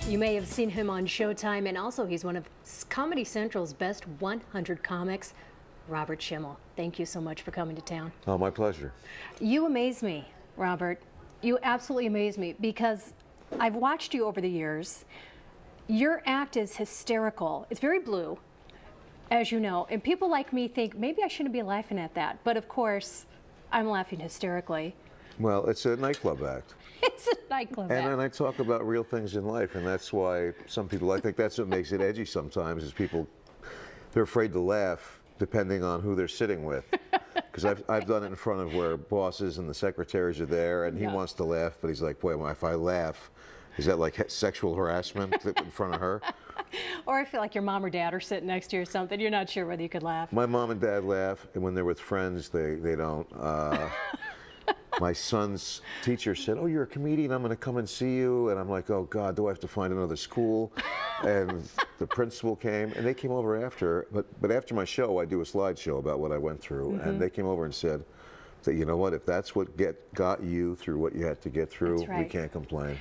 You may have seen him on Showtime, and also he's one of Comedy Central's best 100 comics, Robert Schimmel. Thank you so much for coming to town. Oh, my pleasure. You amaze me, Robert. You absolutely amaze me because I've watched you over the years. Your act is hysterical. It's very blue, as you know, and people like me think maybe I shouldn't be laughing at that, but of course, I'm laughing hysterically. Well, it's a nightclub act. It's a nightclub act. And I talk about real things in life, and that's why some people, I think that's what makes it edgy sometimes, is people, they're afraid to laugh depending on who they're sitting with. Because I've done it in front of where bosses and the secretaries are there, and he wants to laugh, but he's like, wait, well, if I laugh, is that like sexual harassment in front of her? Or I feel like your mom or dad are sitting next to you or something. You're not sure whether you could laugh. My mom and dad laugh, and when they're with friends, they don't. My son's teacher said, oh, you're a comedian, I'm going to come and see you. And I'm like, oh, God, do I have to find another school? And the principal came, and they came over after. But after my show, I do a slideshow about what I went through. And they came over and said, you know what, if that's what got you through what you had to get through, we can't complain.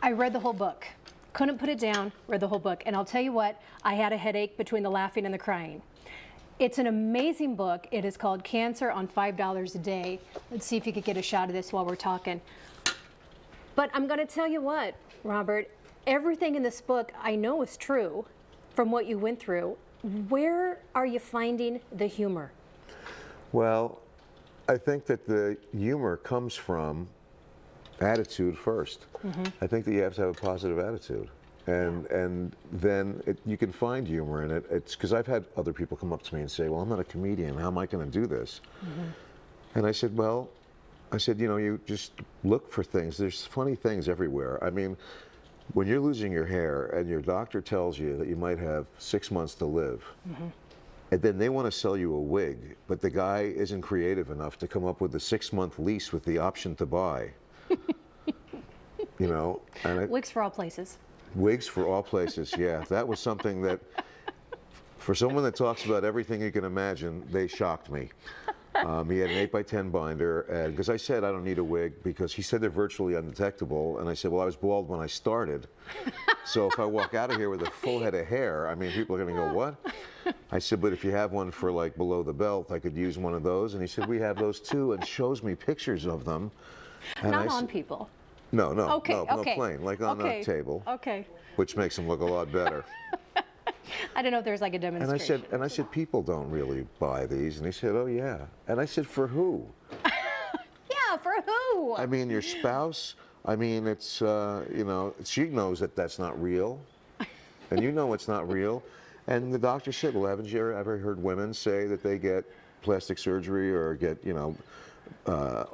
I read the whole book. Couldn't put it down, read the whole book. And I'll tell you what, I had a headache between the laughing and the crying. It's an amazing book. It is called Cancer on $5 a Day. Let's see if you could get a shot of this while we're talking. But I'm going to tell you what, Robert, everything in this book I know is true from what you went through. Where are you finding the humor? Well, I think that the humor comes from attitude first. I think that you have to have a positive attitude. And then you can find humor in it. It's because I've had other people come up to me and say, well, I'm not a comedian. How am I going to do this? And I said, well, you know, you just look for things. There's funny things everywhere. I mean, when you're losing your hair and your doctor tells you that you might have 6 months to live, and then they want to sell you a wig, but the guy isn't creative enough to come up with a 6-month lease with the option to buy. You know, and wigs for all places. Wigs for all places, yeah. That was something that, for someone that talks about everything you can imagine, they shocked me. He had an 8x10 binder, and because I said I don't need a wig, because he said they're virtually undetectable, and I said, well, I was bald when I started, so if I walk out of here with a full head of hair, I mean, people are going to go, what? I said, but if you have one for like below the belt, I could use one of those, and he said, we have those too, and shows me pictures of them. And not on people. No, no, no, plain, like on a table. Which makes them look a lot better. I don't know if there's like a demonstration. And I said, people don't really buy these. And he said, oh yeah. And I said, for who? Yeah, for who? I mean, your spouse. I mean, it's you know, she knows that that's not real, and you know it's not real. And the doctor said, well, haven't you ever heard women say that they get plastic surgery or get, you know,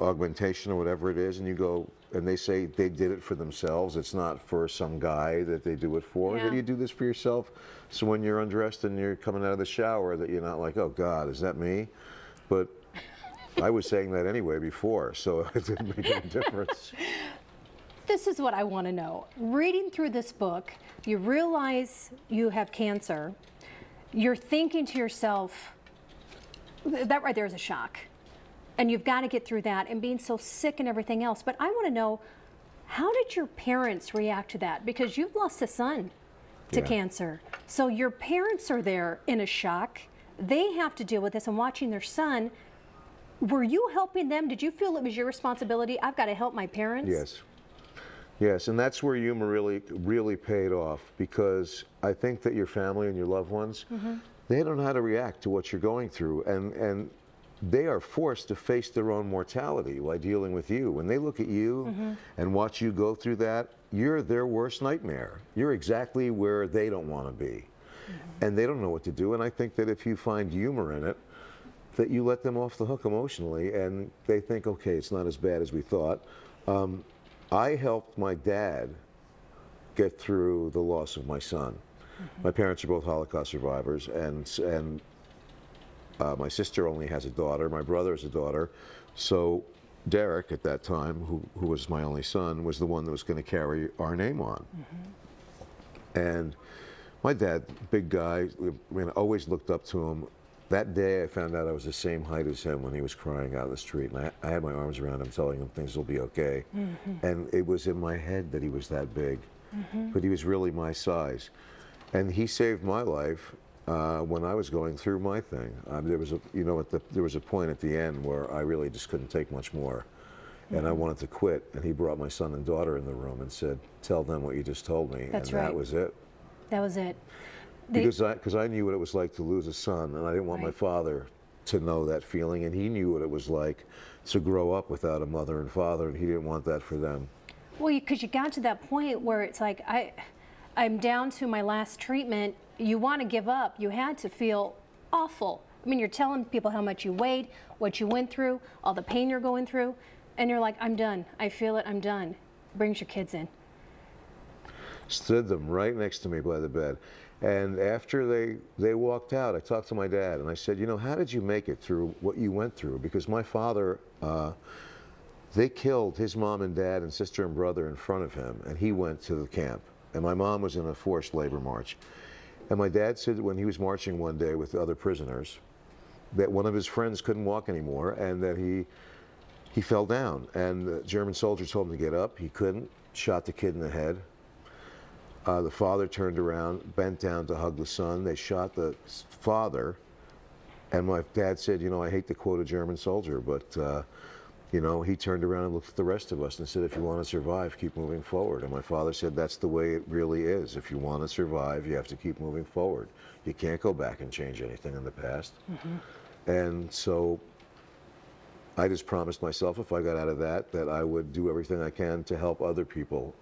augmentation or whatever it is, and you go, and they say they did it for themselves. It's not for some guy that they do it for. That you do this for yourself, so when you're undressed and you're coming out of the shower, that you're not like, oh God, is that me? But I was saying that anyway before, so it didn't make any difference. This is what I want to know. Reading through this book, you realize you have cancer. You're thinking to yourself, that right there is a shock. And you've got to get through that, and being so sick and everything else. But I want to know, how did your parents react to that? Because you've lost a son to cancer. So your parents are there in a shock. They have to deal with this and watching their son. Were you helping them? Did you feel it was your responsibility? I've got to help my parents? Yes. Yes, and that's where humor really paid off, because I think that your family and your loved ones, they don't know how to react to what you're going through. And they are forced to face their own mortality while dealing with you. When they look at you and watch you go through that, you're their worst nightmare. You're exactly where they don't want to be. And they don't know what to do. And I think that if you find humor in it, that you let them off the hook emotionally, and they think, okay, it's not as bad as we thought. I helped my dad get through the loss of my son. My parents are both Holocaust survivors, and my sister only has a daughter. My brother has a daughter. So Derek, at that time, who was my only son, was the one that was going to carry our name on. And my dad, big guy, I mean, I always looked up to him. That day, I found out I was the same height as him when he was crying out in the street. And I had my arms around him, telling him things will be okay. And it was in my head that he was that big. but he was really my size. And he saved my life when I was going through my thing. There was there was a point at the end where I really just couldn't take much more. And I wanted to quit, and he brought my son and daughter in the room and said, "Tell them what you just told me." That's and right. that was it. That was it. Because I knew what it was like to lose a son, and I didn't want my father to know that feeling, and he knew what it was like to grow up without a mother and father, and he didn't want that for them. Well, because you got to that point where it's like, I'm down to my last treatment. You want to give up. You had to feel awful. I mean, you're telling people how much you weighed, what you went through, all the pain you're going through, and you're like, I'm done. I feel it. I'm done. Brings your kids in. Stood them right next to me by the bed. And after they walked out, I talked to my dad, and I said, you know, how did you make it through what you went through? Because my father, they killed his mom and dad and sister and brother in front of him, and he went to the camp. And my mom was in a forced labor march. And my dad said when he was marching one day with the other prisoners, that one of his friends couldn't walk anymore, and that he fell down. And the German soldier told him to get up. He couldn't, shot the kid in the head. The father turned around, bent down to hug the son. They shot the father, and my dad said, you know, I hate to quote a German soldier, but, you know, he turned around and looked at the rest of us and said, if you want to survive, keep moving forward. And my father said, that's the way it really is. If you want to survive, you have to keep moving forward. You can't go back and change anything in the past. And so I just promised myself, if I got out of that, that I would do everything I can to help other people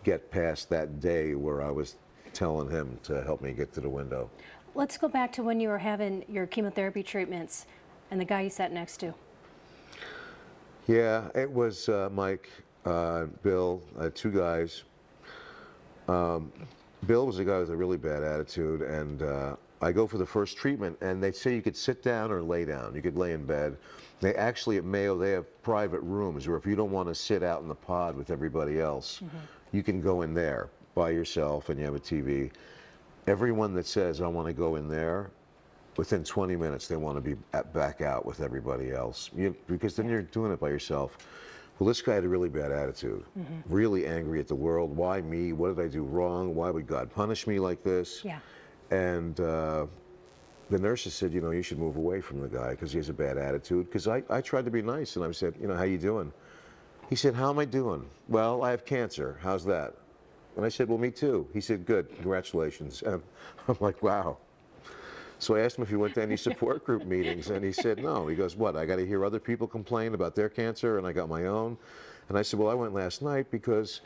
get past that day where I was telling him to help me get to the window. Let's go back to when you were having your chemotherapy treatments and the guy you sat next to. Yeah, it was Mike, Bill, two guys. Bill was a guy with a really bad attitude, and I go for the first treatment, and they say you could sit down or lay down. You could lay in bed. They actually, at Mayo, they have private rooms where if you don't want to sit out in the pod with everybody else, you can go in there by yourself, and you have a TV. Everyone that says, I want to go in there, within 20 minutes, they want to be back out with everybody else. Because then you're doing it by yourself. Well, this guy had a really bad attitude, really angry at the world. Why me? What did I do wrong? Why would God punish me like this? Yeah. And the nurses said, you know, you should move away from the guy because he has a bad attitude. Because I tried to be nice, and I said, you know, how you doing? He said, how am I doing? Well, I have cancer. How's that? And I said, well, me too. He said, good, congratulations. And I'm like, wow. So I asked him if he went to any support group meetings, and he said no. He goes, what, I got to hear other people complain about their cancer, and I got my own? And I said, well, I went last night because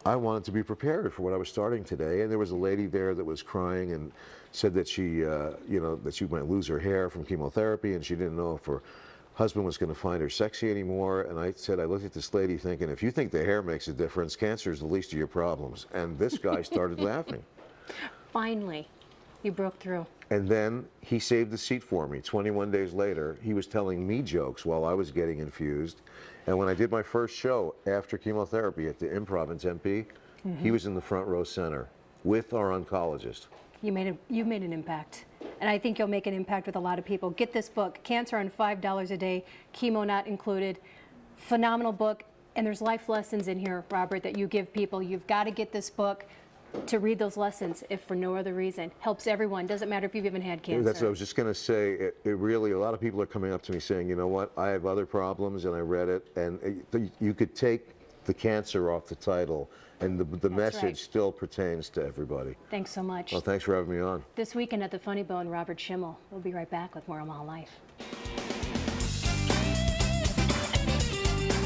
I wanted to be prepared for what I was starting today. And there was a lady there that was crying and said that she, you know, that she might lose her hair from chemotherapy, and she didn't know if her husband was going to find her sexy anymore. And I said, I looked at this lady thinking, if you think the hair makes a difference, cancer is the least of your problems. And this guy started laughing. Finally, you broke through. And then he saved the seat for me. 21 days later, he was telling me jokes while I was getting infused. And when I did my first show after chemotherapy at the Improv in Tempe, he was in the front row center with our oncologist. You made an impact. And I think you'll make an impact with a lot of people. Get this book, Cancer on $5 a Day, Chemo Not Included. Phenomenal book. And there's life lessons in here, Robert, that you give people. You've got to get this book to read those lessons, if for no other reason. Helps everyone. Doesn't matter if you've even had cancer. That's what I was just going to say. It really, a lot of people are coming up to me saying, you know what, I have other problems, and I read it, and you could take the cancer off the title, and the message still pertains to everybody. Thanks so much. Well, thanks for having me on. This weekend at the Funny Bone, Robert Schimmel. We'll be right back with more Omaha Life.